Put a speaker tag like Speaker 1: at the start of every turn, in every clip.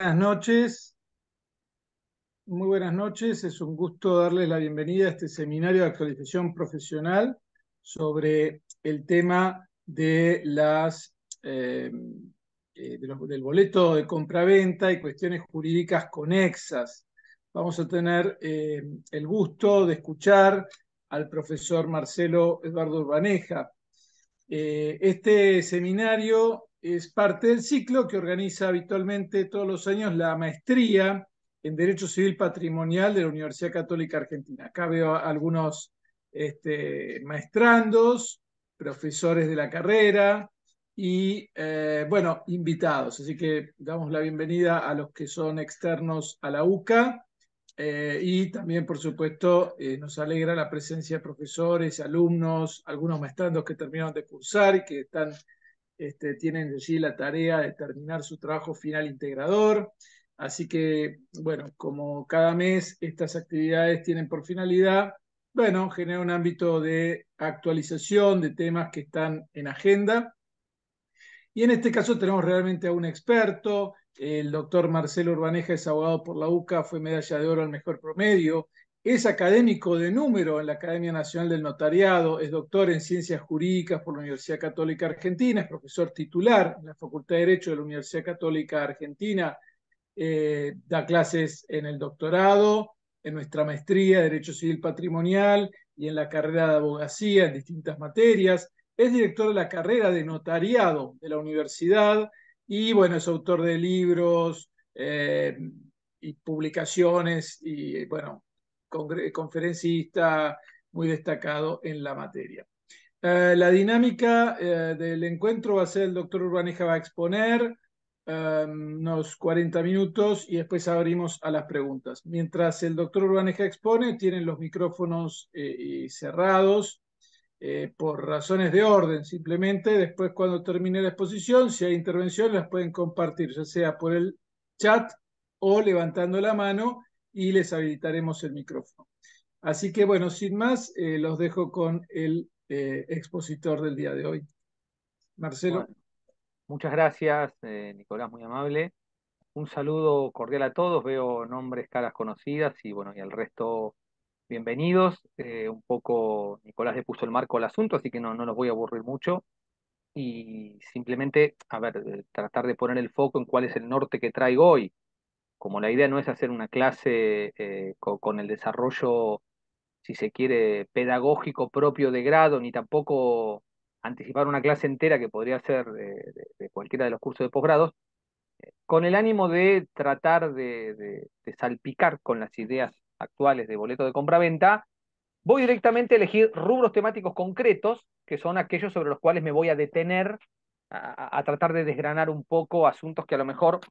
Speaker 1: Buenas noches, muy buenas noches. Es un gusto darles la bienvenida a este seminario de actualización profesional sobre el tema de del boleto de compraventa y cuestiones jurídicas conexas. Vamos a tener el gusto de escuchar al profesor Marcelo Eduardo Urbaneja. Este seminario es parte del ciclo que organiza habitualmente todos los años la maestría en Derecho Civil Patrimonial de la Universidad Católica Argentina. Acá veo a algunos maestrandos, profesores de la carrera y, bueno, invitados. Así que damos la bienvenida a los que son externos a la UCA y también, por supuesto, nos alegra la presencia de profesores, alumnos, algunos maestrandos que terminaron de cursar y que tienen allí la tarea de terminar su trabajo final integrador. Así que, bueno, como cada mes estas actividades tienen por finalidad, bueno, generar un ámbito de actualización de temas que están en agenda. Y en este caso tenemos realmente a un experto. El doctor Marcelo Urbaneja es abogado por la UCA, fue medalla de oro al mejor promedio, es académico de número en la Academia Nacional del Notariado, es doctor en Ciencias Jurídicas por la Universidad Católica Argentina, es profesor titular en la Facultad de Derecho de la Universidad Católica Argentina, da clases en el doctorado, en nuestra maestría de Derecho Civil Patrimonial y en la carrera de abogacía en distintas materias. Es director de la carrera de notariado de la universidad y, bueno, es autor de libros y publicaciones y, bueno, conferencista muy destacado en la materia. La dinámica del encuentro va a ser: el doctor Urbaneja va a exponer unos 40 minutos y después abrimos a las preguntas. Mientras el doctor Urbaneja expone, tienen los micrófonos cerrados por razones de orden, simplemente. Después, cuando termine la exposición, si hay intervención, las pueden compartir, ya sea por el chat o levantando la mano, y les habilitaremos el micrófono. Así que, bueno, sin más, los dejo con el expositor del día de hoy.
Speaker 2: Bueno,
Speaker 1: Marcelo.
Speaker 2: muchas gracias, Nicolás, muy amable. Un saludo cordial a todos. Veo nombres, caras conocidas y bueno, y al resto, bienvenidos. Un poco Nicolás le puso el marco al asunto, así que no los voy a aburrir mucho. Y simplemente, a ver, tratar de poner el foco en cuál es el norte que traigo hoy. Como la idea no es hacer una clase con el desarrollo, si se quiere, pedagógico propio de grado, ni tampoco anticipar una clase entera que podría ser de cualquiera de los cursos de posgrados, con el ánimo de tratar de salpicar con las ideas actuales de boleto de compraventa, voy directamente a elegir rubros temáticos concretos, que son aquellos sobre los cuales me voy a detener a tratar de desgranar un poco asuntos que a lo mejor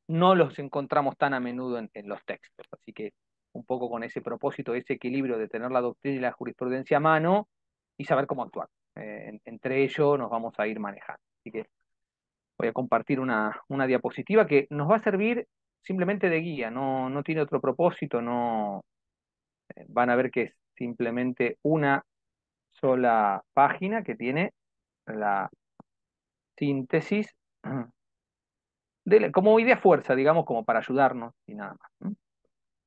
Speaker 2: no los encontramos tan a menudo en los textos. Así que un poco con ese propósito, ese equilibrio de tener la doctrina y la jurisprudencia a mano y saber cómo actuar. Entre ellos nos vamos a ir manejando. Así que voy a compartir una diapositiva que nos va a servir simplemente de guía, no tiene otro propósito, no van a ver que es simplemente una sola página que tiene la síntesis como idea fuerza, digamos, como para ayudarnos y nada más.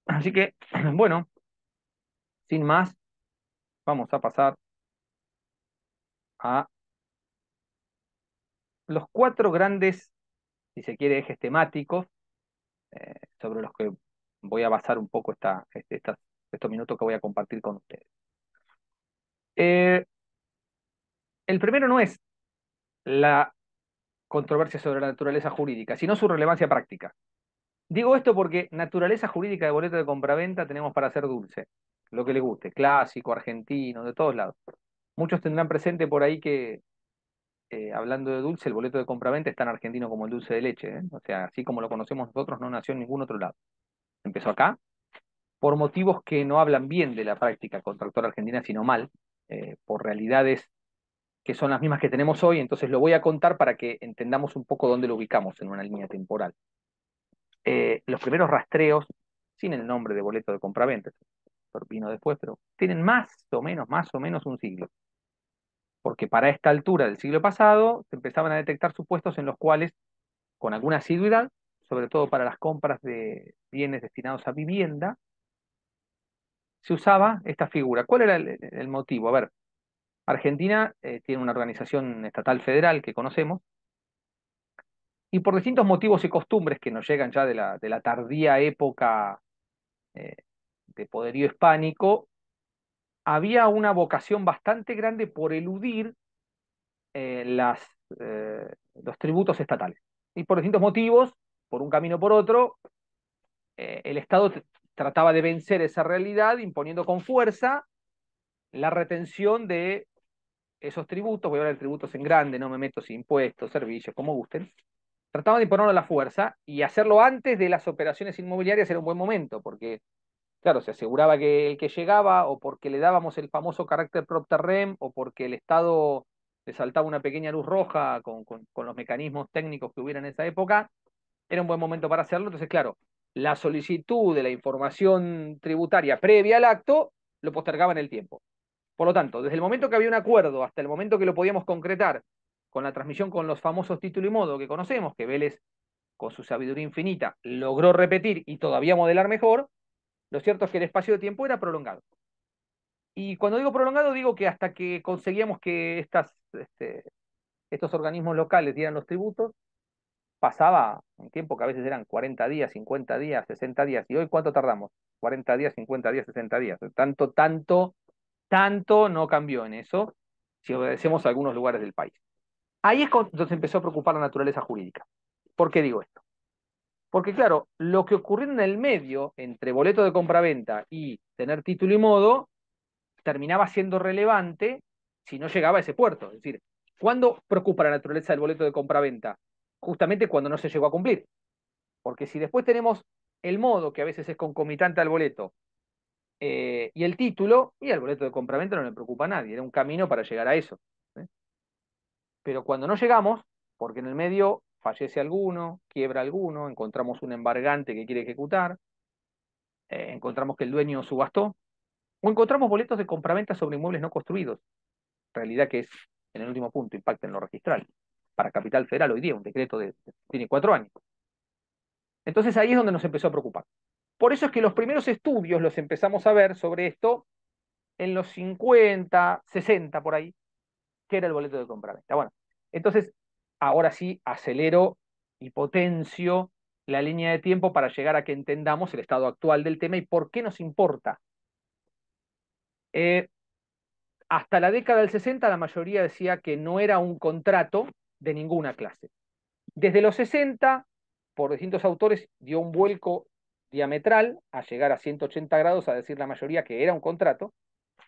Speaker 2: Así que, bueno, sin más, vamos a pasar a los cuatro grandes, si se quiere, ejes temáticos sobre los que voy a basar un poco estos minutos que voy a compartir con ustedes. Eh, el primero no es la controversia sobre la naturaleza jurídica, sino su relevancia práctica. Digo esto porque naturaleza jurídica de boleto de compraventa tenemos para hacer dulce, lo que le guste, clásico, argentino, de todos lados. Muchos tendrán presente por ahí que, hablando de dulce, el boleto de compraventa es tan argentino como el dulce de leche, ¿eh? O sea, así como lo conocemos nosotros, no nació en ningún otro lado. Empezó acá, por motivos que no hablan bien de la práctica contractual argentina, sino mal, por realidades que son las mismas que tenemos hoy. Entonces lo voy a contar para que entendamos un poco dónde lo ubicamos en una línea temporal. Los primeros rastreos, sin el nombre de boleto de compraventa, vino después, pero tienen más o menos un siglo, porque para esta altura del siglo pasado se empezaban a detectar supuestos en los cuales, con alguna asiduidad, sobre todo para las compras de bienes destinados a vivienda, se usaba esta figura. ¿Cuál era el motivo? A ver, Argentina tiene una organización estatal federal que conocemos, y por distintos motivos y costumbres que nos llegan ya de la tardía época eh, de poderío hispánico, había una vocación bastante grande por eludir eh, las, los tributos estatales. Y por distintos motivos, por un camino o por otro, el Estado trataba de vencer esa realidad imponiendo con fuerza la retención de esos tributos. Voy a hablar de tributos en grande, no me meto si impuestos, servicios, como gusten. Trataban de imponerlo a la fuerza, y hacerlo antes de las operaciones inmobiliarias era un buen momento, porque claro, se aseguraba que el que llegaba, o porque le dábamos el famoso carácter propter rem, o porque el Estado le saltaba una pequeña luz roja con los mecanismos técnicos que hubiera en esa época, era un buen momento para hacerlo. Entonces, claro, la solicitud de la información tributaria previa al acto lo postergaba en el tiempo. Por lo tanto, desde el momento que había un acuerdo hasta el momento que lo podíamos concretar con la transmisión con los famosos título y modo que conocemos, que Vélez, con su sabiduría infinita, logró repetir y todavía modelar mejor, lo cierto es que el espacio de tiempo era prolongado. Y cuando digo prolongado, digo que hasta que conseguíamos que estos organismos locales dieran los tributos, pasaba un tiempo que a veces eran 40 días, 50 días, 60 días. ¿Y hoy cuánto tardamos? 40 días, 50 días, 60 días. Tanto no cambió en eso si obedecemos a algunos lugares del país. Ahí es cuando se empezó a preocupar la naturaleza jurídica. ¿Por qué digo esto? Porque claro, lo que ocurrió en el medio, entre boleto de compraventa y tener título y modo, terminaba siendo relevante si no llegaba a ese puerto. Es decir, ¿cuándo preocupa la naturaleza del boleto de compraventa? Justamente cuando no se llegó a cumplir. Porque si después tenemos el modo, que a veces es concomitante al boleto, y el título, y el boleto de compraventa no le preocupa a nadie, era un camino para llegar a eso. ¿Eh? Pero cuando no llegamos, porque en el medio fallece alguno, quiebra alguno, encontramos un embargante que quiere ejecutar, encontramos que el dueño subastó, o encontramos boletos de compraventa sobre inmuebles no construidos, realidad que es, en el último punto, impacta en lo registral. Para Capital Federal hoy día, un decreto tiene 4 años. Entonces ahí es donde nos empezó a preocupar. Por eso es que los primeros estudios los empezamos a ver sobre esto en los 50, 60 por ahí, que era el boleto de compraventa. Bueno, entonces ahora sí acelero y potencio la línea de tiempo para llegar a que entendamos el estado actual del tema y por qué nos importa. Eh, Hasta la década del 60 la mayoría decía que no era un contrato de ninguna clase. Desde los 60, por distintos autores, dio un vuelco diametral a llegar a 180 grados a decir la mayoría que era un contrato,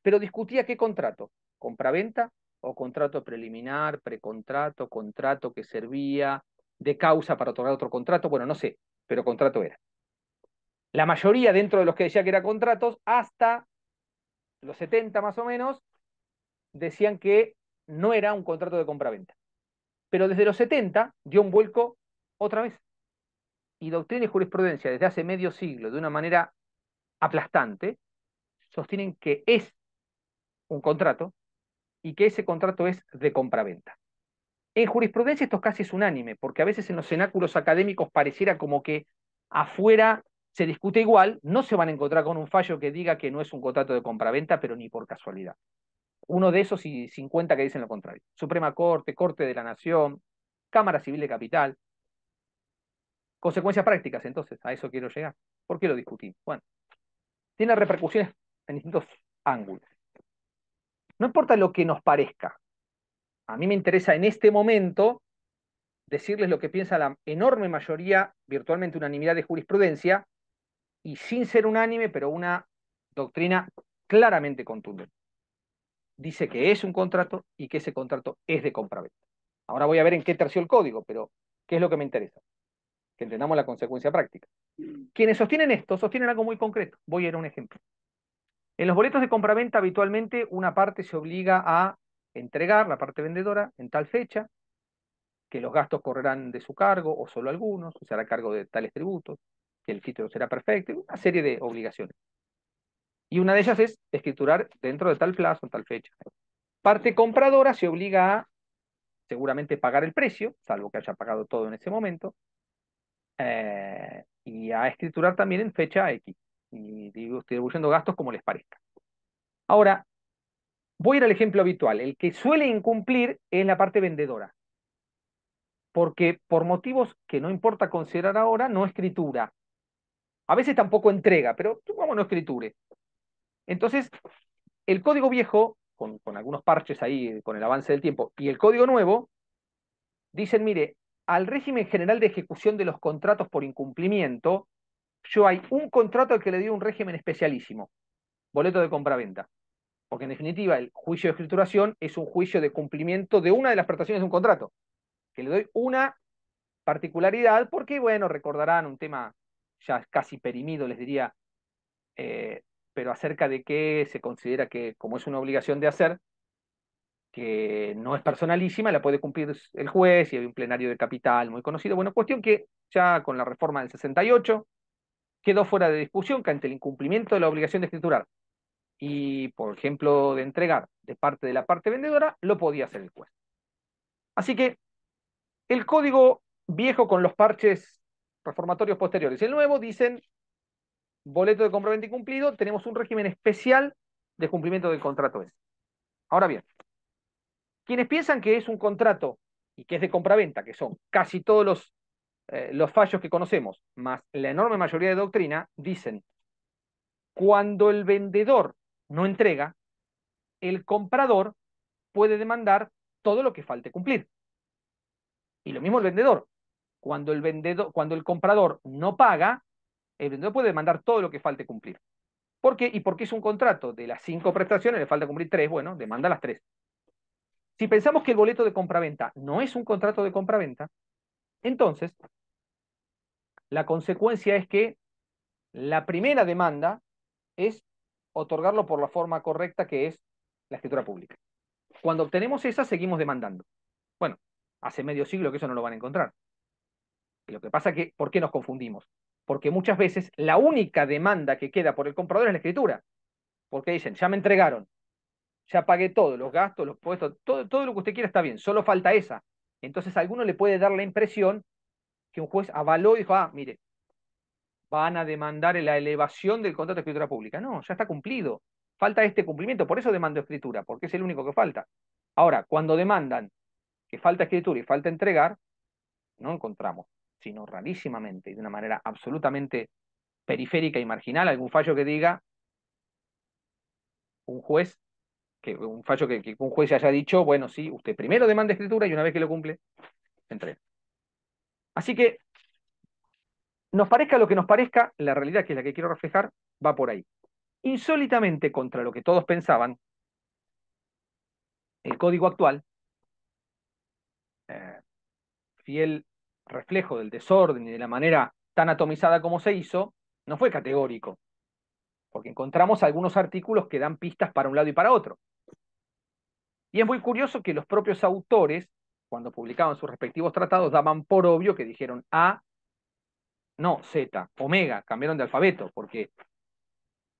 Speaker 2: pero discutía qué contrato, compraventa o contrato preliminar, precontrato, contrato que servía de causa para otorgar otro contrato, bueno, no sé, pero contrato era. La mayoría dentro de los que decía que era contratos, hasta los 70 más o menos, decían que no era un contrato de compraventa. Pero desde los 70 dio un vuelco otra vez. Y doctrina y jurisprudencia desde hace medio siglo, de una manera aplastante, sostienen que es un contrato y que ese contrato es de compraventa. En jurisprudencia esto casi es unánime, porque a veces en los cenáculos académicos pareciera como que afuera se discute igual, no se van a encontrar con un fallo que diga que no es un contrato de compraventa, pero ni por casualidad. Uno de esos y 50 que dicen lo contrario. Suprema Corte, Corte de la Nación, Cámara Civil de Capital. Consecuencias prácticas, entonces, a eso quiero llegar. ¿Por qué lo discutimos? Bueno, tiene repercusiones en distintos ángulos. No importa lo que nos parezca. A mí me interesa en este momento decirles lo que piensa la enorme mayoría, virtualmente unanimidad de jurisprudencia, y sin ser unánime, pero una doctrina claramente contundente. Dice que es un contrato y que ese contrato es de compraventa. Ahora voy a ver en qué terció el código, pero ¿qué es lo que me interesa? Que entendamos la consecuencia práctica. Quienes sostienen esto, sostienen algo muy concreto. Voy a ir a un ejemplo. En los boletos de compraventa habitualmente una parte se obliga a entregar, la parte vendedora, en tal fecha, que los gastos correrán de su cargo o solo algunos, o se hará cargo de tales tributos, que el título será perfecto, una serie de obligaciones. Y una de ellas es escriturar dentro de tal plazo, en tal fecha. Parte compradora se obliga a seguramente pagar el precio, salvo que haya pagado todo en ese momento, y a escriturar también en fecha X, y distribuyendo gastos como les parezca. Ahora, voy a ir al ejemplo habitual. El que suele incumplir es la parte vendedora, porque por motivos que no importa considerar ahora, no escritura. A veces tampoco entrega, pero vamos, no escriture. Entonces, el código viejo, con algunos parches ahí, con el avance del tiempo, y el código nuevo, dicen, mire, al régimen general de ejecución de los contratos por incumplimiento, yo hay un contrato al que le doy un régimen especialísimo, boleto de compraventa. Porque en definitiva, el juicio de escrituración es un juicio de cumplimiento de una de las prestaciones de un contrato, que le doy una particularidad, porque, bueno, recordarán un tema ya casi perimido, les diría, eh, pero acerca de que se considera que, como es una obligación de hacer, que no es personalísima, la puede cumplir el juez, y hay un plenario de capital muy conocido. Bueno, cuestión que ya con la reforma del 68 quedó fuera de discusión que ante el incumplimiento de la obligación de escriturar y, por ejemplo, de entregar de parte de la parte vendedora, lo podía hacer el juez. Así que el código viejo con los parches reformatorios posteriores, el nuevo, dicen boleto de compraventa incumplido, tenemos un régimen especial de cumplimiento del contrato ese. Ahora bien, quienes piensan que es un contrato y que es de compraventa, que son casi todos los fallos que conocemos, más la enorme mayoría de doctrina, dicen, cuando el vendedor no entrega, el comprador puede demandar todo lo que falte cumplir. Y lo mismo el vendedor. Cuando el comprador no paga, el vendedor puede demandar todo lo que falte cumplir. ¿Por qué? Y porque es un contrato de las 5 prestaciones, le falta cumplir 3, bueno, demanda las 3. Si pensamos que el boleto de compraventa no es un contrato de compraventa, entonces la consecuencia es que la primera demanda es otorgarlo por la forma correcta, que es la escritura pública. Cuando obtenemos esa, seguimos demandando. Bueno, hace medio siglo que eso no lo van a encontrar. Y lo que pasa es que, ¿por qué nos confundimos? Porque muchas veces la única demanda que queda por el comprador es la escritura. Porque dicen, ya me entregaron, ya pagué todo, los gastos, los puestos, todo lo que usted quiera está bien, solo falta esa. Entonces a alguno le puede dar la impresión que un juez avaló y dijo, ah, mire, van a demandar la elevación del contrato de escritura pública. No, ya está cumplido. Falta este cumplimiento, por eso demando escritura, porque es el único que falta. Ahora, cuando demandan que falta escritura y falta entregar, no encontramos, sino rarísimamente y de una manera absolutamente periférica y marginal, algún fallo que diga un juez, un fallo que un juez haya dicho, bueno, sí, usted primero demanda escritura y una vez que lo cumple, entrega. Así que, nos parezca lo que nos parezca, la realidad, que es la que quiero reflejar, va por ahí. Insólitamente, contra lo que todos pensaban, el código actual, eh, fiel reflejo del desorden y de la manera tan atomizada como se hizo, no fue categórico, porque encontramos algunos artículos que dan pistas para un lado y para otro. Y es muy curioso que los propios autores, cuando publicaban sus respectivos tratados, daban por obvio que dijeron A, no, Z, omega, cambiaron de alfabeto, porque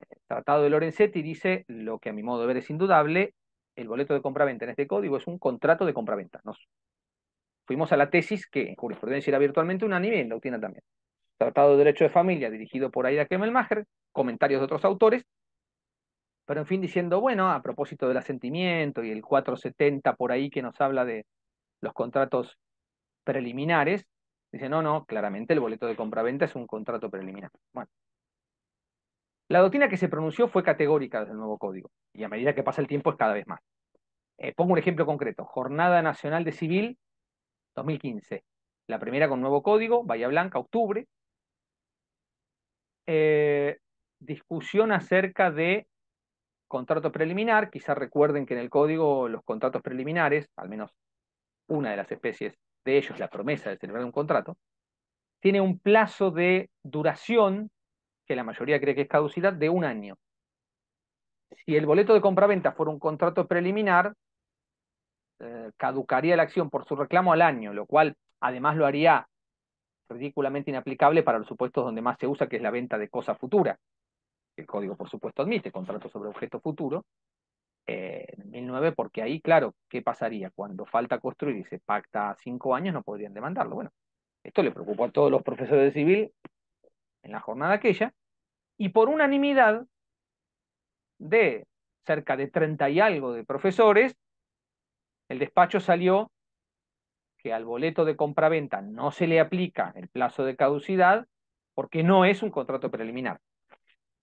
Speaker 2: el Tratado de Lorenzetti dice, lo que a mi modo de ver es indudable, el boleto de compraventa en este código es un contrato de compraventa. Nos fuimos a la tesis que en jurisprudencia era virtualmente unánime y en doctrina también. Tratado de Derecho de Familia, dirigido por Aida Kemmelmacher, comentarios de otros autores, pero en fin diciendo, bueno, a propósito del asentimiento y el 470 por ahí que nos habla de los contratos preliminares, dice, no, no, claramente el boleto de compraventa es un contrato preliminar. Bueno, la doctrina que se pronunció fue categórica desde el nuevo código, y a medida que pasa el tiempo es cada vez más. Pongo un ejemplo concreto, Jornada Nacional de Civil 2015, la primera con nuevo código, Bahía Blanca, octubre, eh, discusión acerca de contrato preliminar. Quizás recuerden que en el código los contratos preliminares, al menos una de las especies de ellos, la promesa de celebrar un contrato, tiene un plazo de duración, que la mayoría cree que es caducidad, de 1 año. Si el boleto de compraventa fuera un contrato preliminar, caducaría la acción por su reclamo al año, lo cual además lo haría ridículamente inaplicable para los supuestos donde más se usa, que es la venta de cosa futura. El código, por supuesto, admite contrato sobre objeto futuro. En 2009, porque ahí, claro, ¿qué pasaría? Cuando falta construir y se pacta 5 años, no podrían demandarlo. Bueno, Esto le preocupó a todos los profesores de civil en la jornada aquella, y por unanimidad de cerca de 30 y algo de profesores, el despacho salió que al boleto de compraventa no se le aplica el plazo de caducidad porque no es un contrato preliminar.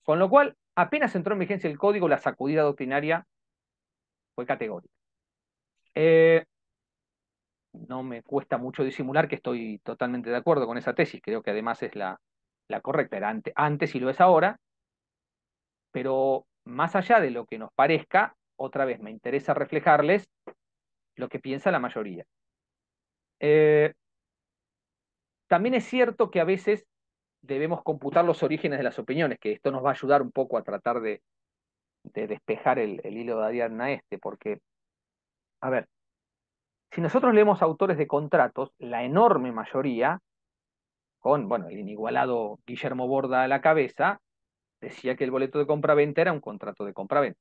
Speaker 2: Con lo cual, apenas entró en vigencia el código, la sacudida doctrinaria fue categórica. No me cuesta mucho disimular que estoy totalmente de acuerdo con esa tesis, creo que además es la correcta, era antes y lo es ahora, pero más allá de lo que nos parezca, otra vez me interesa reflejarles lo que piensa la mayoría. Eh, También es cierto que a veces debemos computar los orígenes de las opiniones, que esto nos va a ayudar un poco a tratar de despejar el hilo de Ariadna este, porque, a ver, si nosotros leemos autores de contratos, la enorme mayoría, con, bueno, el inigualado Guillermo Borda a la cabeza, decía que el boleto de compraventa era un contrato de compraventa.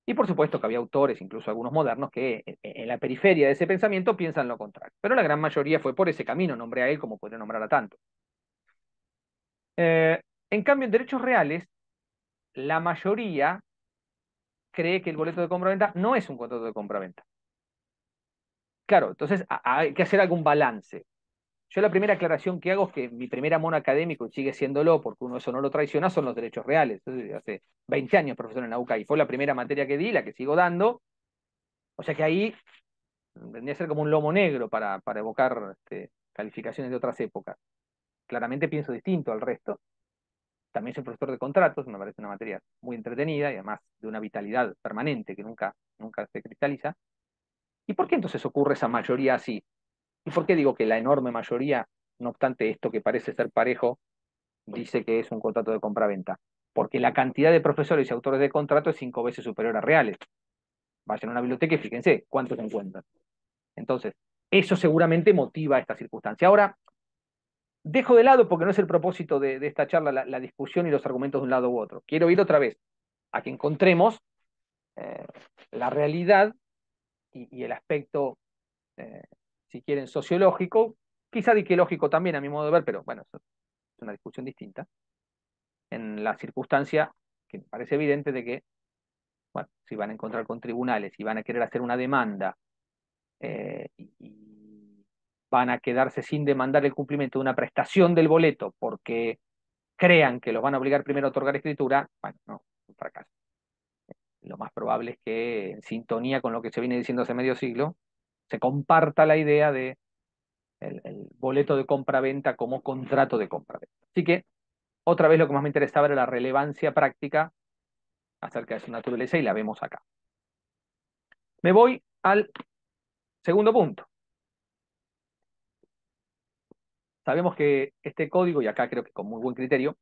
Speaker 2: Y por supuesto que había autores, incluso algunos modernos, que en la periferia de ese pensamiento piensan lo contrario. Pero la gran mayoría fue por ese camino, nombré a él como podría nombrar a tanto. En cambio, en derechos reales, la mayoría cree que el boleto de compraventa no es un contrato de compraventa. Claro, entonces hay que hacer algún balance. Yo la primera aclaración que hago es que mi primer amor académico, y sigue siéndolo porque uno eso no lo traiciona, son los derechos reales. Hace 20 años profesor en la UCA y fue la primera materia que di, la que sigo dando. O sea que ahí vendría a ser como un lomo negro para evocar calificaciones de otras épocas. Claramente pienso distinto al resto. También soy profesor de contratos, me parece una materia muy entretenida y además de una vitalidad permanente que nunca se cristaliza. ¿Y por qué entonces ocurre esa mayoría así? ¿Y por qué digo que la enorme mayoría, no obstante esto que parece ser parejo, dice que es un contrato de compraventa? Porque la cantidad de profesores y autores de contrato es 5 veces superior a reales. Vayan a una biblioteca y fíjense cuántos se encuentran. Entonces, eso seguramente motiva esta circunstancia. Ahora, dejo de lado, porque no es el propósito de esta charla, la discusión y los argumentos de un lado u otro. Quiero ir otra vez a que encontremos eh, la realidad y el aspecto, eh, si quieren, sociológico, quizá diquelógico también, a mi modo de ver, pero bueno, eso es una discusión distinta, en la circunstancia que me parece evidente de que, bueno, si van a encontrar con tribunales y van a querer hacer una demanda y van a quedarse sin demandar el cumplimiento de una prestación del boleto porque crean que los van a obligar primero a otorgar escritura, bueno, no, un fracaso. Lo más probable es que, en sintonía con lo que se viene diciendo hace medio siglo, se comparta la idea de el boleto de compra-venta como contrato de compra-venta. Así que, otra vez lo que más me interesaba era la relevancia práctica acerca de su naturaleza y la vemos acá. Me voy al segundo punto. Sabemos que este código, y acá creo que con muy buen criterio,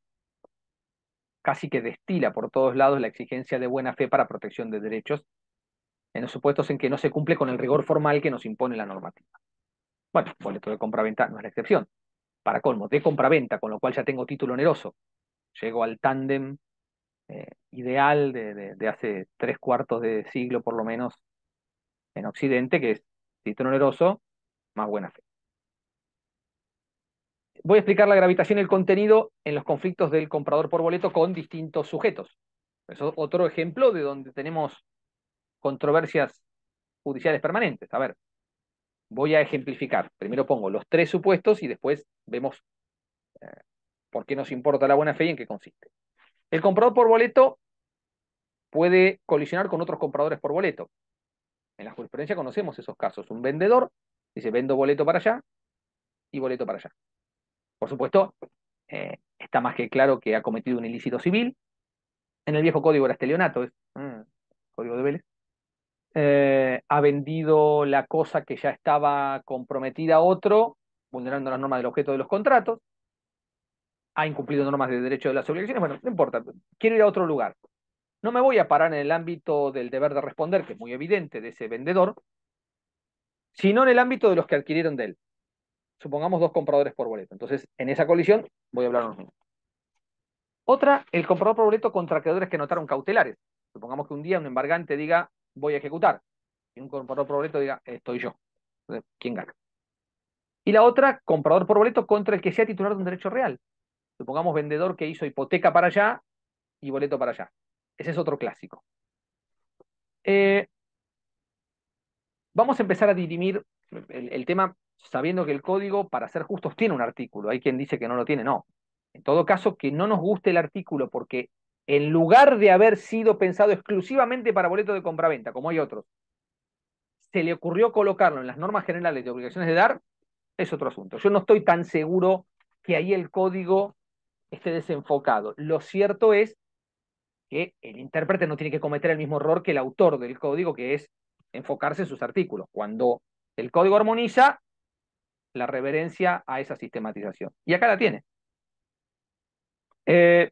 Speaker 2: casi que destila por todos lados la exigencia de buena fe para protección de derechos en los supuestos en que no se cumple con el rigor formal que nos impone la normativa. Bueno, boleto de compraventa no es la excepción. Para colmo, de compraventa, con lo cual ya tengo título oneroso. Llego al tándem ideal de hace 3/4 de siglo, por lo menos, en Occidente, que es título oneroso más buena fe. Voy a explicar la gravitación y el contenido en los conflictos del comprador por boleto con distintos sujetos. Eso es otro ejemplo de donde tenemos controversias judiciales permanentes. A ver, voy a ejemplificar. Primero pongo los 3 supuestos y después vemos eh, por qué nos importa la buena fe y en qué consiste. El comprador por boleto puede colisionar con otros compradores por boleto. En la jurisprudencia conocemos esos casos. Un vendedor dice, vendo boleto para allá y boleto para allá. Por supuesto, está más que claro que ha cometido un ilícito civil. En el viejo código era estelionato, es código de Vélez. Ha vendido la cosa que ya estaba comprometida a otro, vulnerando las normas del objeto de los contratos. Ha incumplido normas de derecho de las obligaciones. Bueno, no importa. Quiero ir a otro lugar. No me voy a parar en el ámbito del deber de responder, que es muy evidente de ese vendedor, sino en el ámbito de los que adquirieron de él. Supongamos 2 compradores por boleto. Entonces, en esa colisión voy a hablar unos minutos. Otra, el comprador por boleto contra acreedores que notaron cautelares. Supongamos que un día un embargante diga, voy a ejecutar, y un comprador por boleto diga, estoy yo. Entonces, ¿quién gana? Y la otra, comprador por boleto contra el que sea titular de un derecho real. Supongamos vendedor que hizo hipoteca para allá y boleto para allá. Ese es otro clásico. Eh, Vamos a empezar a dirimir el tema sabiendo que el código, para ser justos, tiene un artículo. Hay quien dice que no lo tiene, no. En todo caso, que no nos guste el artículo porque en lugar de haber sido pensado exclusivamente para boletos de compraventa, como hay otros, se le ocurrió colocarlo en las normas generales de obligaciones de dar, es otro asunto. Yo no estoy tan seguro que ahí el código esté desenfocado. Lo cierto es que el intérprete no tiene que cometer el mismo error que el autor del código, que es enfocarse en sus artículos. Cuando el código armoniza, la reverencia a esa sistematización. Y acá la tiene. Eh,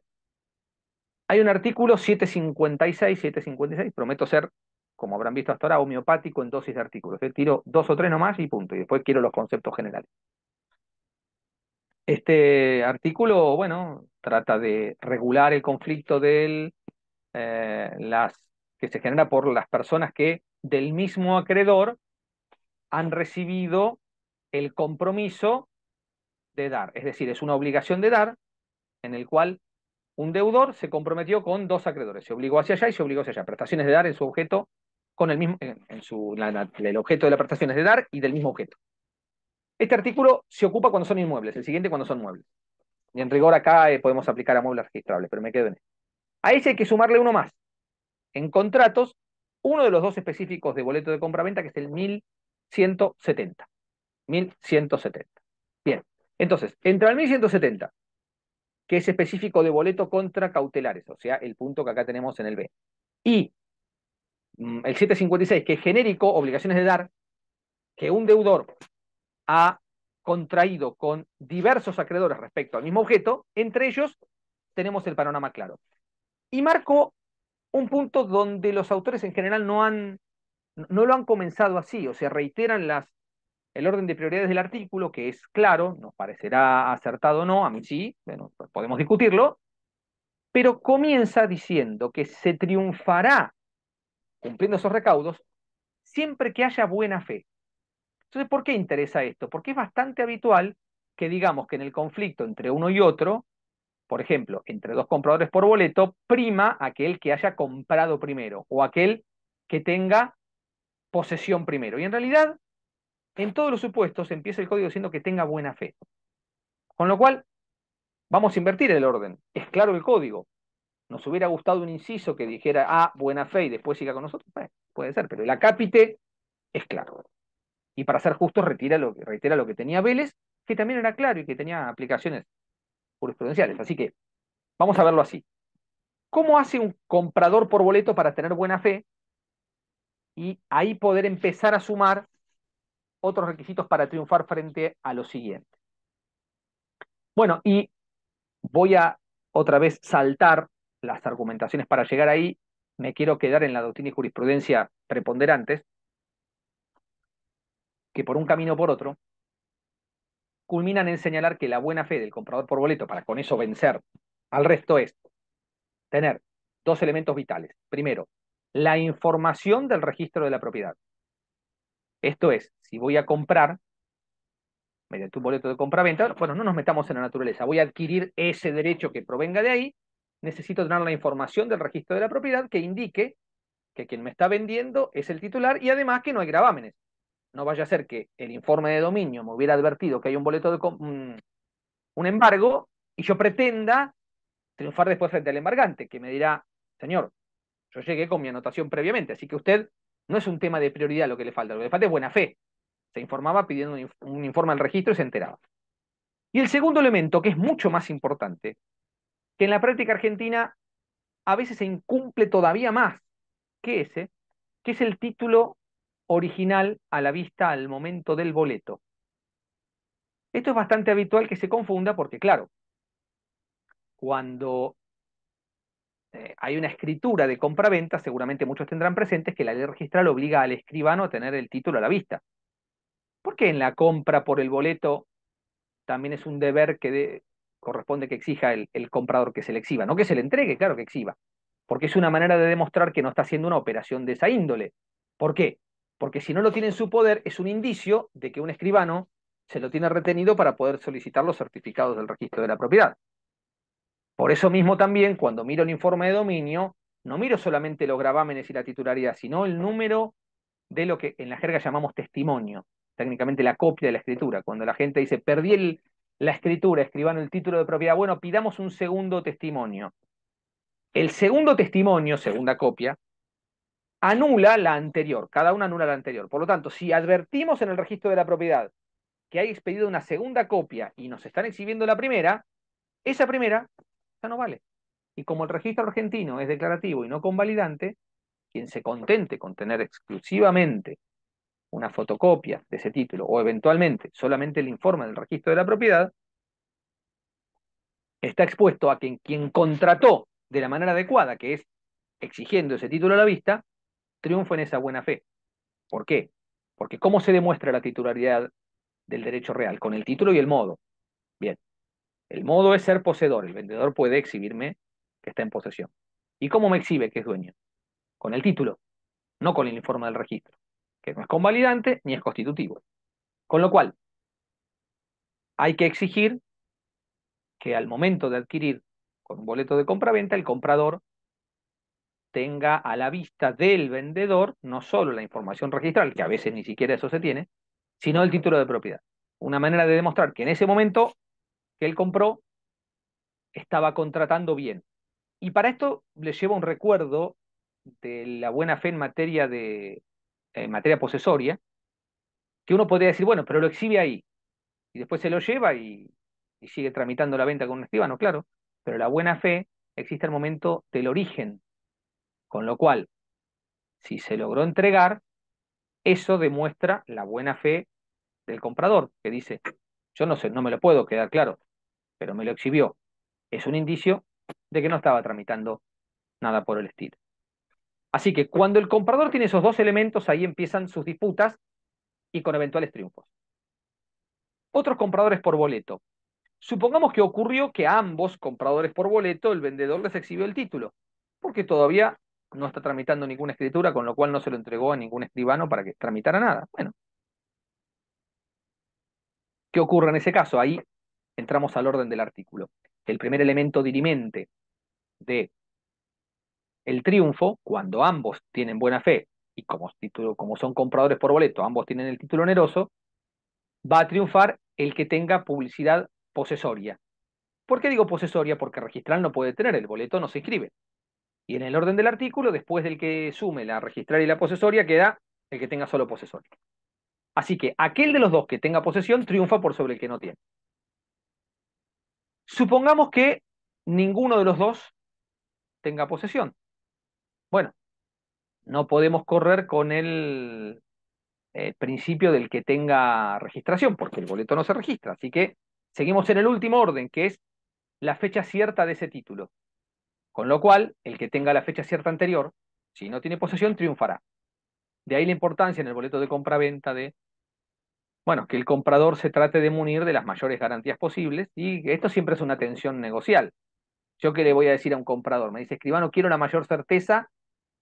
Speaker 2: Hay un artículo 756, prometo ser, como habrán visto hasta ahora, homeopático en dosis de artículos. Tiro 2 o 3 nomás y punto. Y después quiero los conceptos generales. Este artículo, bueno, trata de regular el conflicto que se genera por las personas que del mismo acreedor han recibido el compromiso de dar. Es decir, es una obligación de dar en el cual un deudor se comprometió con dos acreedores. Se obligó hacia allá y se obligó hacia allá. Prestaciones de dar en su objeto, con el mismo, el objeto de la prestación es de dar y del mismo objeto. Este artículo se ocupa cuando son inmuebles, el siguiente cuando son muebles. Y en rigor acá podemos aplicar a muebles registrables, pero me quedo en esto. A ese hay que sumarle uno más. En contratos, uno de los dos específicos de boleto de compra-venta, que es el 1170. 1170. Bien, entonces, entre el 1170, que es específico de boleto contra cautelares, o sea, el punto que acá tenemos en el B, y el 756, que es genérico, obligaciones de dar, que un deudor ha contraído con diversos acreedores respecto al mismo objeto, entre ellos tenemos el panorama claro. Y marco un punto donde los autores en general no lo han comenzado así, o sea, reiteran el orden de prioridades del artículo, que es claro, nos parecerá acertado o no, a mí sí, bueno, podemos discutirlo, pero comienza diciendo que se triunfará cumpliendo esos recaudos siempre que haya buena fe. Entonces, ¿por qué interesa esto? Porque es bastante habitual que digamos que en el conflicto entre uno y otro, por ejemplo, entre dos compradores por boleto, prima aquel que haya comprado primero o aquel que tenga posesión primero. Y en realidad, en todos los supuestos, empieza el código diciendo que tenga buena fe. Con lo cual, vamos a invertir el orden. Es claro el código. Nos hubiera gustado un inciso que dijera, buena fe y después siga con nosotros. Bueno, puede ser, pero el acápite es claro. Y para ser justo, reitera lo que tenía Vélez, que también era claro y que tenía aplicaciones jurisprudenciales. Así que vamos a verlo así. ¿Cómo hace un comprador por boleto para tener buena fe? Y ahí poder empezar a sumar otros requisitos para triunfar frente a lo siguiente. Bueno, y voy a otra vez saltar las argumentaciones para llegar ahí. Me quiero quedar en la doctrina y jurisprudencia preponderantes, que por un camino o por otro culminan en señalar que la buena fe del comprador por boleto, para con eso vencer al resto, es tener dos elementos vitales. Primero, la información del registro de la propiedad. Esto es, si voy a comprar mediante un boleto de compra-venta, bueno, no nos metamos en la naturaleza, voy a adquirir ese derecho que provenga de ahí, necesito tener la información del registro de la propiedad que indique que quien me está vendiendo es el titular y además que no hay gravámenes. No vaya a ser que el informe de dominio me hubiera advertido que hay un boleto de un embargo y yo pretenda triunfar después frente al embargante, que me dirá, señor, yo llegué con mi anotación previamente, así que usted no es un tema de prioridad lo que le falta es buena fe. Se informaba pidiendo un informe al registro y se enteraba. Y el segundo elemento, que es mucho más importante, que en la práctica argentina a veces se incumple todavía más que ese, que es el título original a la vista al momento del boleto. Esto es bastante habitual que se confunda porque, claro, cuando hay una escritura de compraventa, seguramente muchos tendrán presentes que la ley registral obliga al escribano a tener el título a la vista. ¿Por qué en la compra por el boleto también es un deber que corresponde que exija el comprador que se le exhiba? No que se le entregue, claro que exhiba, porque es una manera de demostrar que no está haciendo una operación de esa índole. ¿Por qué? Porque si no lo tiene en su poder, es un indicio de que un escribano se lo tiene retenido para poder solicitar los certificados del registro de la propiedad. Por eso mismo también, cuando miro el informe de dominio, no miro solamente los gravámenes y la titularidad, sino el número de lo que en la jerga llamamos testimonio, técnicamente la copia de la escritura. Cuando la gente dice, perdí la escritura, escribano el título de propiedad, bueno, pidamos un segundo testimonio. El segundo testimonio, segunda copia, anula la anterior, cada una anula la anterior. Por lo tanto, si advertimos en el registro de la propiedad que hay expedido una segunda copia y nos están exhibiendo la primera, esa primera ya no vale. Y como el registro argentino es declarativo y no convalidante, quien se contente con tener exclusivamente una fotocopia de ese título o eventualmente solamente el informe del registro de la propiedad, está expuesto a que quien contrató de la manera adecuada, que es exigiendo ese título a la vista, triunfa en esa buena fe. ¿Por qué? Porque ¿cómo se demuestra la titularidad del derecho real? Con el título y el modo. Bien, el modo es ser poseedor. El vendedor puede exhibirme que está en posesión. ¿Y cómo me exhibe que es dueño? Con el título, no con el informe del registro, que no es convalidante ni es constitutivo. Con lo cual, hay que exigir que al momento de adquirir con un boleto de compraventa, el comprador tenga a la vista del vendedor no solo la información registral, que a veces ni siquiera eso se tiene, sino el título de propiedad. Una manera de demostrar que en ese momento que él compró estaba contratando bien. Y para esto le lleva un recuerdo de la buena fe en materia posesoria, que uno podría decir, bueno, pero lo exhibe ahí, y después se lo lleva y sigue tramitando la venta con un escribano, claro, pero la buena fe existe al momento del origen, con lo cual, si se logró entregar, eso demuestra la buena fe del comprador, que dice, yo no sé, no me lo puedo quedar claro, pero me lo exhibió. Es un indicio de que no estaba tramitando nada por el estilo. Así que cuando el comprador tiene esos dos elementos, ahí empiezan sus disputas y con eventuales triunfos. Otros compradores por boleto. Supongamos que ocurrió que a ambos compradores por boleto el vendedor les exhibió el título, porque todavía no está tramitando ninguna escritura, con lo cual no se lo entregó a ningún escribano para que tramitara nada. Bueno, ¿qué ocurre en ese caso? Ahí entramos al orden del artículo. El primer elemento dirimente de el triunfo, cuando ambos tienen buena fe y como son compradores por boleto, ambos tienen el título oneroso, va a triunfar el que tenga publicidad posesoria. ¿Por qué digo posesoria? Porque registral no puede tener, el boleto no se inscribe. Y en el orden del artículo, después del que sume la registral y la posesoria, queda el que tenga solo posesoria. Así que aquel de los dos que tenga posesión triunfa por sobre el que no tiene. Supongamos que ninguno de los dos tenga posesión. Bueno, no podemos correr con el principio del que tenga registración, porque el boleto no se registra. Así que seguimos en el último orden, que es la fecha cierta de ese título. Con lo cual, el que tenga la fecha cierta anterior, si no tiene posesión, triunfará. De ahí la importancia en el boleto de compra-venta de, bueno, que el comprador se trate de munir de las mayores garantías posibles y esto siempre es una tensión negocial. ¿Yo qué le voy a decir a un comprador? Me dice, escribano, quiero la mayor certeza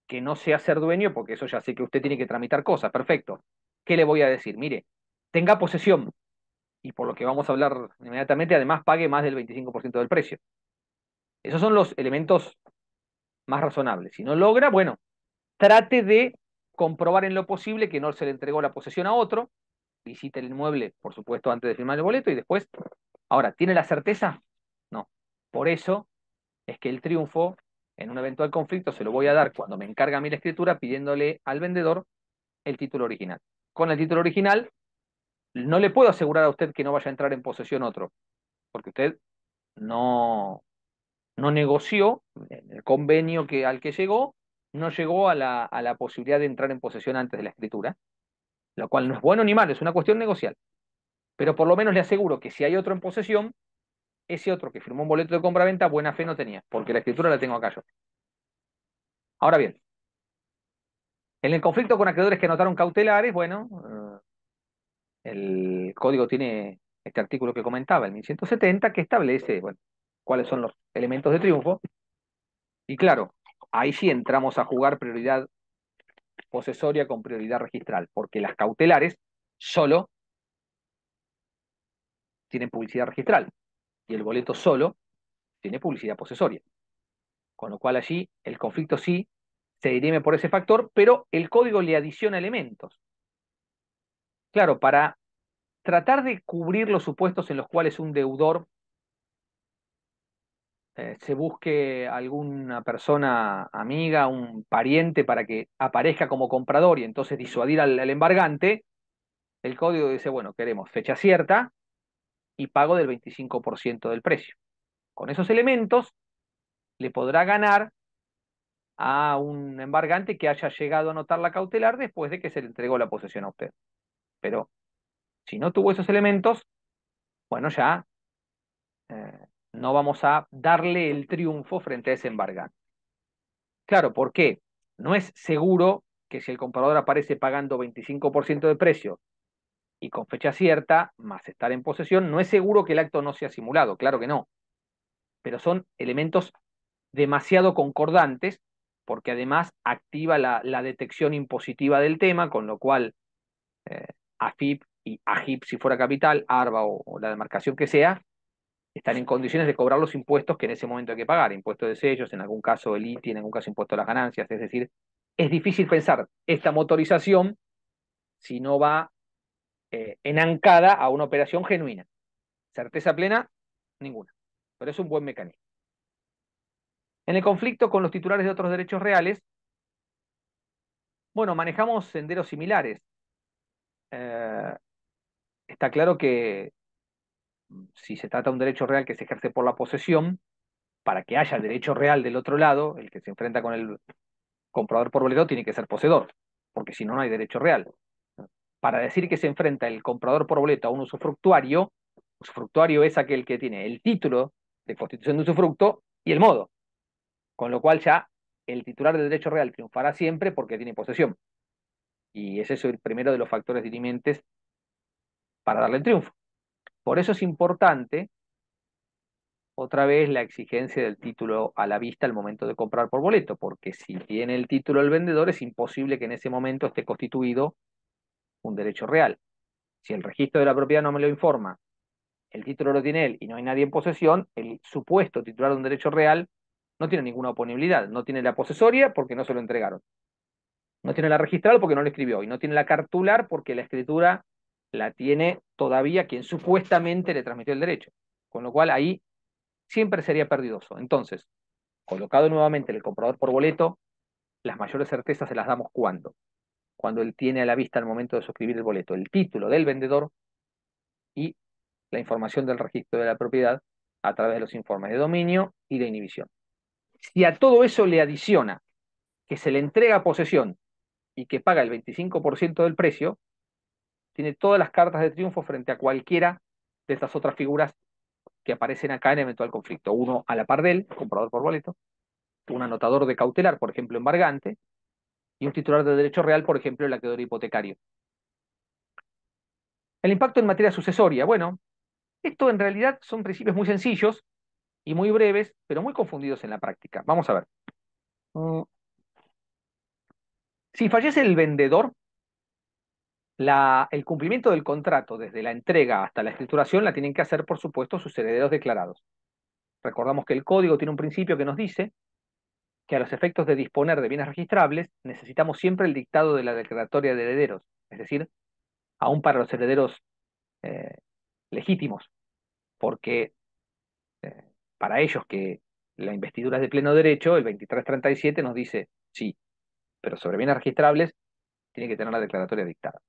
Speaker 2: que no sea ser dueño, porque eso ya sé que usted tiene que tramitar cosas. Perfecto. ¿Qué le voy a decir? Mire, tenga posesión y por lo que vamos a hablar inmediatamente, además pague más del 25% del precio. Esos son los elementos más razonables. Si no logra, bueno, trate de comprobar en lo posible que no se le entregó la posesión a otro, visite el inmueble, por supuesto, antes de firmar el boleto y después, ahora, ¿tiene la certeza? No. Por eso es que el triunfo en un eventual conflicto se lo voy a dar cuando me encarga a mí la escritura pidiéndole al vendedor el título original. Con el título original no le puedo asegurar a usted que no vaya a entrar en posesión otro, porque usted no, no negoció en el convenio al que llegó, no llegó a la posibilidad de entrar en posesión antes de la escritura, lo cual no es bueno ni malo, es una cuestión negocial. Pero por lo menos le aseguro que si hay otro en posesión, ese otro que firmó un boleto de compra-venta, buena fe no tenía, porque la escritura la tengo acá yo. Ahora bien, en el conflicto con acreedores que anotaron cautelares, bueno, el código tiene este artículo que comentaba, el 1170, que establece, bueno, cuáles son los elementos de triunfo. Y claro, ahí sí entramos a jugar prioridad posesoria con prioridad registral, porque las cautelares solo tienen publicidad registral y el boleto solo tiene publicidad posesoria. Con lo cual allí el conflicto sí se dirime por ese factor, pero el código le adiciona elementos. Claro, para tratar de cubrir los supuestos en los cuales un deudor se busque alguna persona amiga, un pariente para que aparezca como comprador y entonces disuadir al embargante, el código dice, bueno, queremos fecha cierta y pago del 25% del precio. Con esos elementos le podrá ganar a un embargante que haya llegado a anotar la cautelar después de que se le entregó la posesión a usted. Pero si no tuvo esos elementos, bueno, ya no vamos a darle el triunfo frente a ese embargante. Claro, ¿por qué? No es seguro que si el comprador aparece pagando 25% de precio y con fecha cierta, más estar en posesión, no es seguro que el acto no sea simulado, claro que no. Pero son elementos demasiado concordantes porque además activa la detección impositiva del tema, con lo cual eh, AFIP y AGIP, si fuera capital, ARBA o la demarcación que sea, están en condiciones de cobrar los impuestos que en ese momento hay que pagar, impuestos de sellos, en algún caso el ITI, en algún caso impuesto a las ganancias, es decir, es difícil pensar esta motorización si no va enancada a una operación genuina. Certeza plena, ninguna, pero es un buen mecanismo. En el conflicto con los titulares de otros derechos reales, bueno, manejamos senderos similares. Eh, Está claro que si se trata de un derecho real que se ejerce por la posesión, para que haya derecho real del otro lado, el que se enfrenta con el comprador por boleto tiene que ser poseedor, porque si no, no hay derecho real. Para decir que se enfrenta el comprador por boleto a un usufructuario es aquel que tiene el título de constitución de usufructo y el modo, con lo cual ya el titular del derecho real triunfará siempre porque tiene posesión. Y ese es el primero de los factores dirimientes para darle el triunfo. Por eso es importante, otra vez, la exigencia del título a la vista al momento de comprar por boleto, porque si tiene el título el vendedor, es imposible que en ese momento esté constituido un derecho real. Si el registro de la propiedad no me lo informa, el título lo tiene él y no hay nadie en posesión, el supuesto titular de un derecho real no tiene ninguna oponibilidad, no tiene la posesoria porque no se lo entregaron, no tiene la registral porque no lo escribió y no tiene la cartular porque la escritura la tiene todavía quien supuestamente le transmitió el derecho, con lo cual ahí siempre sería perdidoso. Entonces, colocado nuevamente el comprador por boleto, las mayores certezas se las damos cuando él tiene a la vista al momento de suscribir el boleto el título del vendedor y la información del registro de la propiedad a través de los informes de dominio y de inhibición. Si a todo eso le adiciona que se le entrega posesión y que paga el 25% del precio, tiene todas las cartas de triunfo frente a cualquiera de estas otras figuras que aparecen acá en eventual conflicto. Uno a la par del comprador por boleto, un anotador de cautelar, por ejemplo, embargante, y un titular de derecho real, por ejemplo, el acreedor hipotecario. El impacto en materia sucesoria. Bueno, esto en realidad son principios muy sencillos y muy breves, pero muy confundidos en la práctica. Vamos a ver. Si fallece el vendedor, el cumplimiento del contrato desde la entrega hasta la escrituración la tienen que hacer, por supuesto, sus herederos declarados. Recordamos que el código tiene un principio que nos dice que a los efectos de disponer de bienes registrables necesitamos siempre el dictado de la declaratoria de herederos, es decir, aún para los herederos eh, legítimos, porque eh, para ellos que la investidura es de pleno derecho, el 2337 nos dice sí, pero sobre bienes registrables tiene que tener la declaratoria dictada.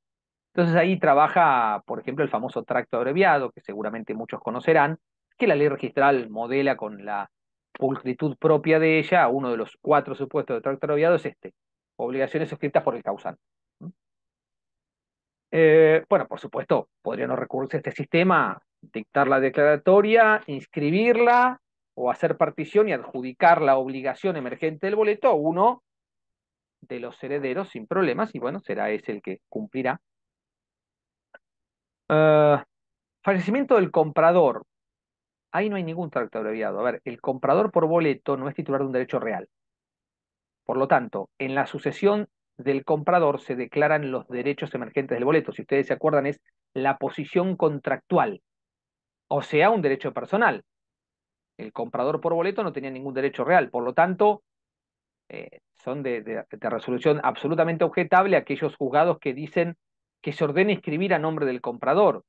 Speaker 2: Entonces ahí trabaja, por ejemplo, el famoso tracto abreviado, que seguramente muchos conocerán, que la ley registral modela con la pulcritud propia de ella. Uno de los 4 supuestos de tracto abreviado es este: obligaciones suscritas por el causante. Bueno, por supuesto, podría no recurrirse a este sistema, dictar la declaratoria, inscribirla o hacer partición y adjudicar la obligación emergente del boleto a uno de los herederos sin problemas, y bueno, será ese el que cumplirá. Fallecimiento del comprador. Ahí no hay ningún tracto abreviado. A ver, el comprador por boleto no es titular de un derecho real. Por lo tanto, en la sucesión del comprador se declaran los derechos emergentes del boleto. Si ustedes se acuerdan, es la posición contractual. o sea, un derecho personal. El comprador por boleto no tenía ningún derecho real, por lo tanto, son de resolución absolutamente objetable aquellos juzgados que dicen que se ordene inscribir a nombre del comprador.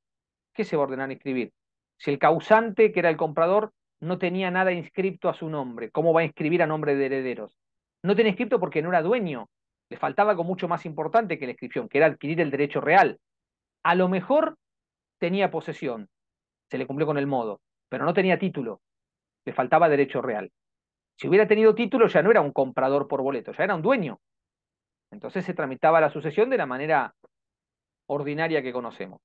Speaker 2: ¿Qué se va a ordenar inscribir? Si el causante, que era el comprador, no tenía nada inscripto a su nombre, ¿cómo va a inscribir a nombre de herederos? No tenía inscripto porque no era dueño. Le faltaba algo mucho más importante que la inscripción, que era adquirir el derecho real. A lo mejor tenía posesión, se le cumplió con el modo, pero no tenía título, le faltaba derecho real. Si hubiera tenido título, ya no era un comprador por boleto, ya era un dueño. Entonces se tramitaba la sucesión de la manera ordinaria que conocemos.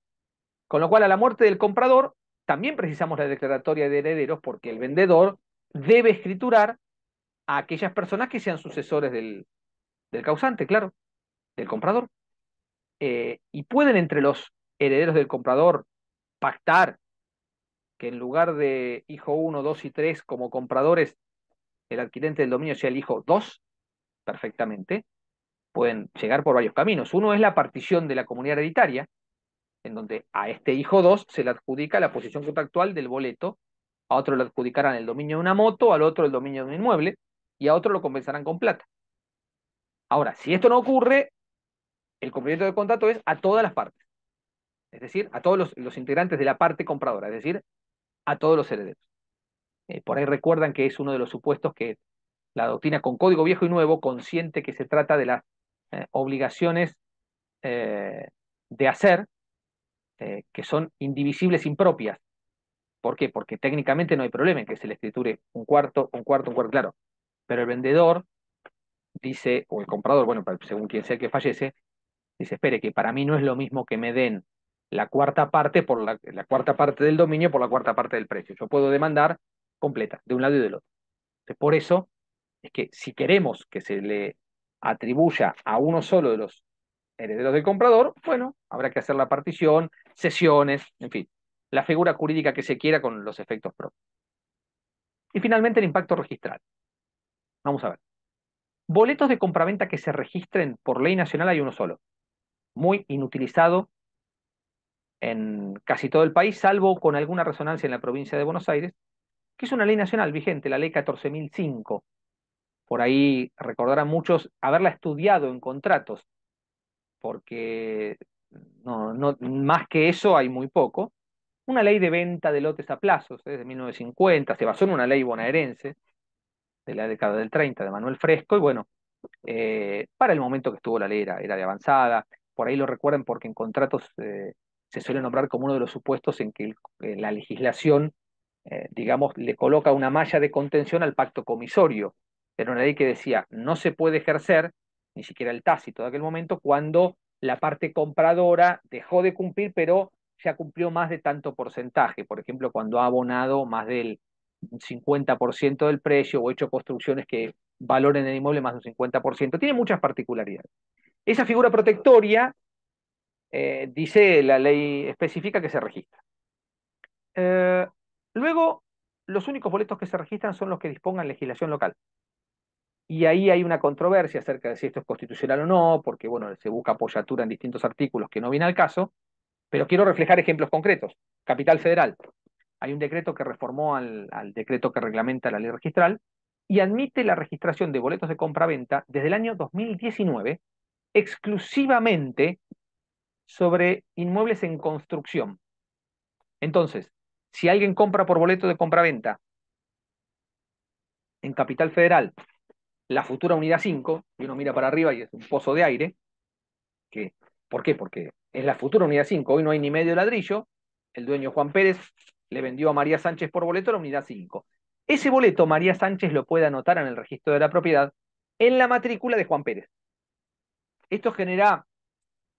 Speaker 2: Con lo cual, a la muerte del comprador, también precisamos la declaratoria de herederos porque el vendedor debe escriturar a aquellas personas que sean sucesores del causante, claro, del comprador. Y pueden entre los herederos del comprador pactar que en lugar de hijo uno, 2 y 3 como compradores, el adquirente del dominio sea el hijo 2, perfectamente. Pueden llegar por varios caminos. Uno es la partición de la comunidad hereditaria, en donde a este hijo 2 se le adjudica la posición contractual del boleto, a otro le adjudicarán el dominio de una moto, al otro el dominio de un inmueble, y a otro lo compensarán con plata. Ahora, si esto no ocurre, el cumplimiento del contrato es a todas las partes, es decir, a todos los integrantes de la parte compradora, es decir, a todos los herederos. Por ahí recuerdan que es uno de los supuestos que la doctrina con código viejo y nuevo consciente que se trata de las obligaciones eh, de hacer que son indivisibles impropias. ¿Por qué? Porque técnicamente no hay problema en que se le escriture un cuarto, un cuarto, un cuarto, claro. Pero el vendedor dice, o el comprador, bueno, según quien sea el que fallece, dice, espere, que para mí no es lo mismo que me den la cuarta parte por la cuarta parte del dominio por la cuarta parte del precio. Yo puedo demandar completa, de un lado y del otro. Entonces, por eso es que si queremos que se le atribuya a uno solo de los herederos del comprador, bueno, habrá que hacer la partición, sesiones, en fin, la figura jurídica que se quiera con los efectos propios. Y finalmente el impacto registral. Vamos a ver. Boletos de compraventa que se registren por ley nacional hay uno solo, muy inutilizado en casi todo el país, salvo con alguna resonancia en la provincia de Buenos Aires, que es una ley nacional vigente, la ley 14.005. Por ahí recordarán muchos haberla estudiado en contratos, porque más que eso hay muy poco. Una ley de venta de lotes a plazos, de 1950, se basó en una ley bonaerense de la década del 30 de Manuel Fresco, y bueno, para el momento que estuvo la ley era de avanzada. Por ahí lo recuerden porque en contratos se suele nombrar como uno de los supuestos en que la legislación, digamos, le coloca una malla de contención al pacto comisorio. Era una ley que decía, no se puede ejercer, ni siquiera el tácito de aquel momento, cuando la parte compradora dejó de cumplir, pero ya cumplió más de tanto porcentaje. Por ejemplo, cuando ha abonado más del 50% del precio o hecho construcciones que valoren el inmueble más de un 50%. Tiene muchas particularidades. Esa figura protectoria, dice la ley específica que se registra. Eh, Luego, los únicos boletos que se registran son los que dispongan legislación local. Y ahí hay una controversia acerca de si esto es constitucional o no, porque bueno, se busca apoyatura en distintos artículos que no viene al caso, pero quiero reflejar ejemplos concretos. Capital Federal. Hay un decreto que reformó al decreto que reglamenta la ley registral y admite la registración de boletos de compra-venta desde el año 2019 exclusivamente sobre inmuebles en construcción. Entonces, si alguien compra por boleto de compra-venta en Capital Federal la futura unidad 5, y uno mira para arriba y es un pozo de aire, que, ¿por qué? Porque es la futura unidad 5, hoy no hay ni medio ladrillo, el dueño Juan Pérez le vendió a María Sánchez por boleto la unidad 5. Ese boleto María Sánchez lo puede anotar en el registro de la propiedad en la matrícula de Juan Pérez. Esto genera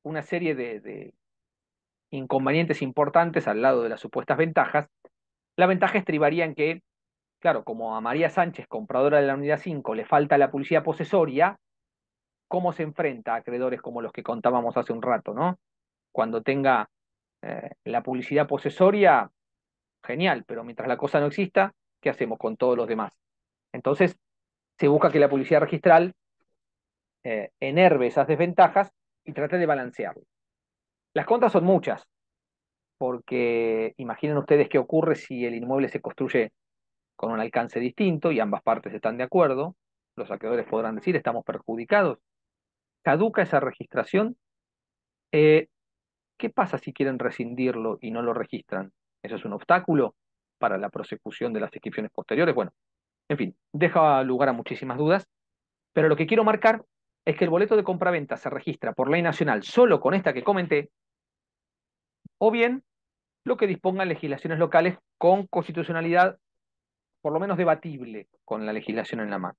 Speaker 2: una serie de inconvenientes importantes al lado de las supuestas ventajas. La ventaja estribaría en que, claro, como a María Sánchez, compradora de la unidad 5, le falta la publicidad posesoria, ¿cómo se enfrenta a acreedores como los que contábamos hace un rato, ¿no? Cuando tenga la publicidad posesoria, genial, pero mientras la cosa no exista, ¿qué hacemos con todos los demás? Entonces, se busca que la publicidad registral enerve esas desventajas y trate de balancearlo. Las contras son muchas. porque imaginen ustedes qué ocurre si el inmueble se construye con un alcance distinto y ambas partes están de acuerdo. Los acreedores podrán decir, estamos perjudicados. Caduca esa registración. Eh, ¿Qué pasa si quieren rescindirlo y no lo registran? ¿Eso es un obstáculo para la prosecución de las inscripciones posteriores? Bueno, en fin, deja lugar a muchísimas dudas, pero lo que quiero marcar es que el boleto de compraventa se registra por ley nacional solo con esta que comenté, o bien lo que dispongan legislaciones locales con constitucionalidad por lo menos debatible con la legislación en la mano.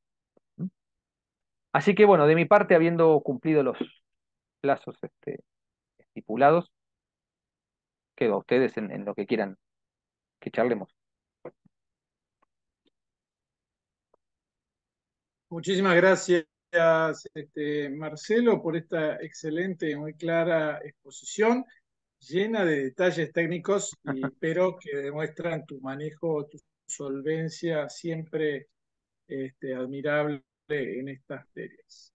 Speaker 2: Así que bueno, de mi parte, habiendo cumplido los plazos estipulados, quedo a ustedes en lo que quieran que charlemos.
Speaker 1: Muchísimas gracias, Marcelo, por esta excelente y muy clara exposición, llena de detalles técnicos, pero que demuestran tu manejo, tu solvencia siempre admirable en estas materias.